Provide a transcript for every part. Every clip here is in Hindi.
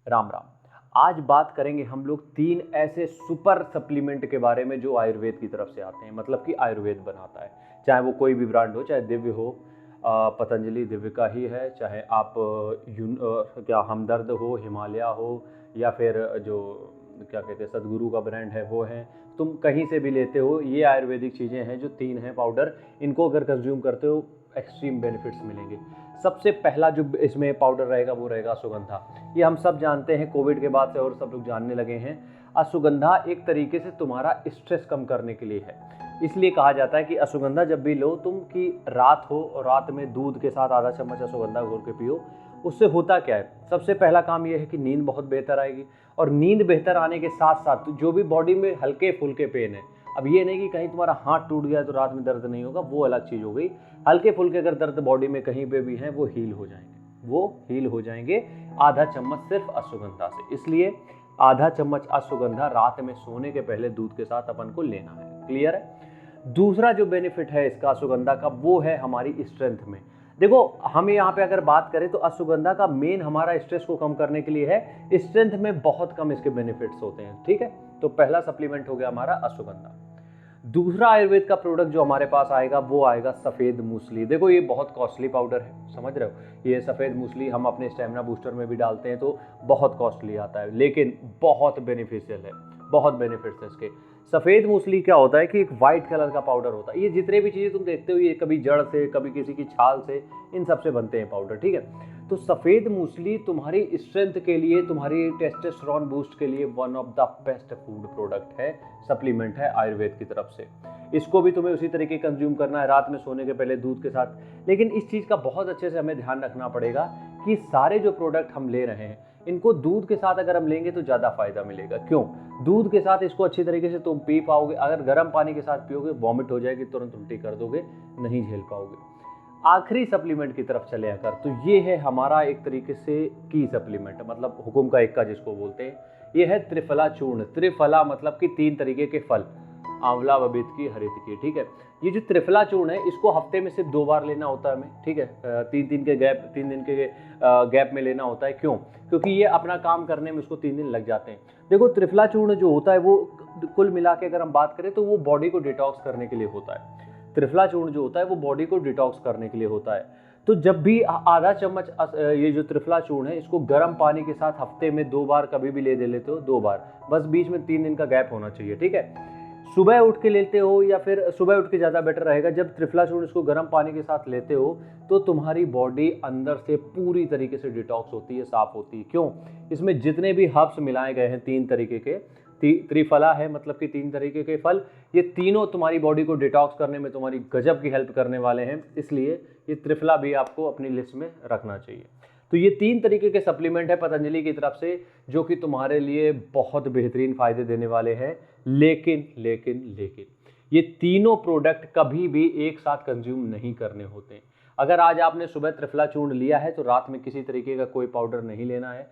राम राम। आज बात करेंगे हम लोग 3 ऐसे सुपर सप्लीमेंट के बारे में जो आयुर्वेद की तरफ से आते हैं, मतलब कि आयुर्वेद बनाता है। चाहे वो कोई भी ब्रांड हो, चाहे दिव्य हो, पतंजलि दिव्य का ही है, चाहे आप क्या हमदर्द हो, हिमालय हो, या फिर जो क्या कहते हैं सदगुरु का ब्रांड है वो है, तुम कहीं से भी लेते हो, ये आयुर्वेदिक चीज़ें हैं जो 3 हैं पाउडर। इनको अगर कंज्यूम करते हो एक्सट्रीम बेनिफिट्स मिलेंगे। सबसे पहला जो इसमें पाउडर रहेगा वो रहेगा अश्वगंधा। ये हम सब जानते हैं, कोविड के बाद से और सब लोग जानने लगे हैं। अश्वगंधा एक तरीके से तुम्हारा स्ट्रेस कम करने के लिए है। इसलिए कहा जाता है कि अश्वगंधा जब भी लो तुम, कि रात हो और रात में दूध के साथ आधा चम्मच अश्वगंधा घोल के पियो। उससे होता क्या है, सबसे पहला काम यह है कि नींद बहुत बेहतर आएगी। और नींद बेहतर आने के साथ साथ जो भी बॉडी में हल्के फुल्के पेन है, अब ये नहीं कि कहीं तुम्हारा हाथ टूट गया तो रात में दर्द नहीं होगा, वो अलग चीज़ हो गई। हल्के फुल्के अगर दर्द बॉडी में कहीं पे भी हैं वो हील हो जाएंगे, वो हील हो जाएंगे आधा चम्मच सिर्फ अश्वगंधा से। इसलिए आधा चम्मच अश्वगंधा रात में सोने के पहले दूध के साथ अपन को लेना है। क्लियर है। दूसरा जो बेनिफिट है इसका अश्वगंधा का, वो है हमारी स्ट्रेंथ में। देखो, हम यहाँ पे अगर बात करें तो अश्वगंधा का मेन हमारा स्ट्रेस को कम करने के लिए है। स्ट्रेंथ में बहुत कम इसके बेनिफिट्स होते हैं। ठीक है, तो पहला सप्लीमेंट हो गया हमारा अश्वगंधा। दूसरा आयुर्वेद का प्रोडक्ट जो हमारे पास आएगा वो आएगा सफ़ेद मूसली। देखो, ये बहुत कॉस्टली पाउडर है, समझ रहे हो। ये सफ़ेद मूसली हम अपने स्टेमिना बूस्टर में भी डालते हैं तो बहुत कॉस्टली आता है, लेकिन बहुत बेनिफिशियल है, बहुत बेनिफिट्स है इसके। सफ़ेद मूसली क्या होता है कि एक वाइट कलर का पाउडर होता है। ये जितने भी चीज़ें तुम देखते हो, ये कभी जड़ से, कभी किसी की छाल से, इन सब से बनते हैं पाउडर। ठीक है, तो सफ़ेद मूसली तुम्हारी स्ट्रेंथ के लिए, तुम्हारी टेस्टोस्टेरोन बूस्ट के लिए one of the best food product है, सप्लीमेंट है आयुर्वेद की तरफ से। इसको भी तुम्हें उसी तरीके कंज्यूम करना है, रात में सोने के पहले दूध के साथ। लेकिन इस चीज़ का बहुत अच्छे से हमें ध्यान रखना पड़ेगा कि सारे जो प्रोडक्ट हम ले रहे हैं इनको दूध के साथ अगर हम लेंगे तो ज़्यादा फायदा मिलेगा। क्यों? दूध के साथ इसको अच्छी तरीके से तुम पी पाओगे। अगर गर्म पानी के साथ पियोगे वॉमिट हो जाएगी, तुरंत उल्टी कर दोगे, नहीं झेल पाओगे। आखिरी सप्लीमेंट की तरफ चले आकर, तो ये है हमारा एक तरीके से की सप्लीमेंट, मतलब हुकुम का इक्का जिसको बोलते हैं। ये है त्रिफला चूर्ण। त्रिफला मतलब कि 3 तरीके के फल, आंवला, बबीत की, हरित की। ठीक है, ये जो त्रिफला चूर्ण है इसको हफ्ते में सिर्फ 2 बार लेना होता है हमें। ठीक है, 3 दिन के गैप में लेना होता है। क्यों? क्योंकि ये अपना काम करने में उसको 3 दिन लग जाते हैं। देखो, त्रिफला चूर्ण जो होता है वो कुल मिला के अगर हम बात करें तो वो बॉडी को डिटॉक्स करने के लिए होता है। त्रिफला चूर्ण जो होता है वो बॉडी को डिटॉक्स करने के लिए होता है। तो जब भी आधा चम्मच ये जो त्रिफला चूर्ण है इसको गर्म पानी के साथ हफ्ते में 2 बार कभी भी ले लेते हो, 2 बार, बस बीच में 3 दिन का गैप होना चाहिए। ठीक है, सुबह उठ के लेते हो या फिर सुबह उठ के ज़्यादा बेटर रहेगा। जब त्रिफला चूर्ण इसको गर्म पानी के साथ लेते हो तो तुम्हारी बॉडी अंदर से पूरी तरीके से डिटॉक्स होती है, साफ होती है। क्यों? इसमें जितने भी हर्ब्स मिलाए गए हैं 3 तरीके के, त्रिफला है मतलब कि 3 तरीके के फल, ये तीनों तुम्हारी बॉडी को डिटॉक्स करने में तुम्हारी गजब की हेल्प करने वाले हैं। इसलिए ये त्रिफला भी आपको अपनी लिस्ट में रखना चाहिए। तो ये 3 तरीके के सप्लीमेंट है पतंजलि की तरफ से, जो कि तुम्हारे लिए बहुत बेहतरीन फायदे देने वाले हैं। लेकिन लेकिन लेकिन ये तीनों प्रोडक्ट कभी भी एक साथ कंज्यूम नहीं करने होते। अगर आज आपने सुबह त्रिफला चूर्ण लिया है तो रात में किसी तरीके का कोई पाउडर नहीं लेना है।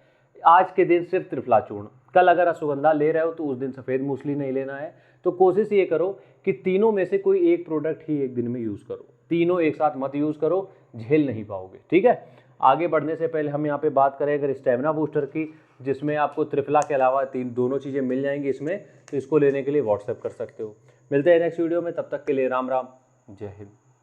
आज के दिन सिर्फ त्रिफला चूर्ण, कल अगर अश्वगंधा ले रहे हो तो उस दिन सफ़ेद मूसली नहीं लेना है। तो कोशिश ये करो कि तीनों में से कोई एक प्रोडक्ट ही एक दिन में यूज़ करो, तीनों एक साथ मत यूज़ करो, झेल नहीं पाओगे। ठीक है, आगे बढ़ने से पहले हम यहाँ पे बात करें अगर स्टेमिना बूस्टर की, जिसमें आपको त्रिफला के अलावा दोनों चीज़ें मिल जाएंगी इसमें, तो इसको लेने के लिए व्हाट्सएप कर सकते हो। मिलते हैं नेक्स्ट वीडियो में, तब तक के लिए राम राम, जय हिंद।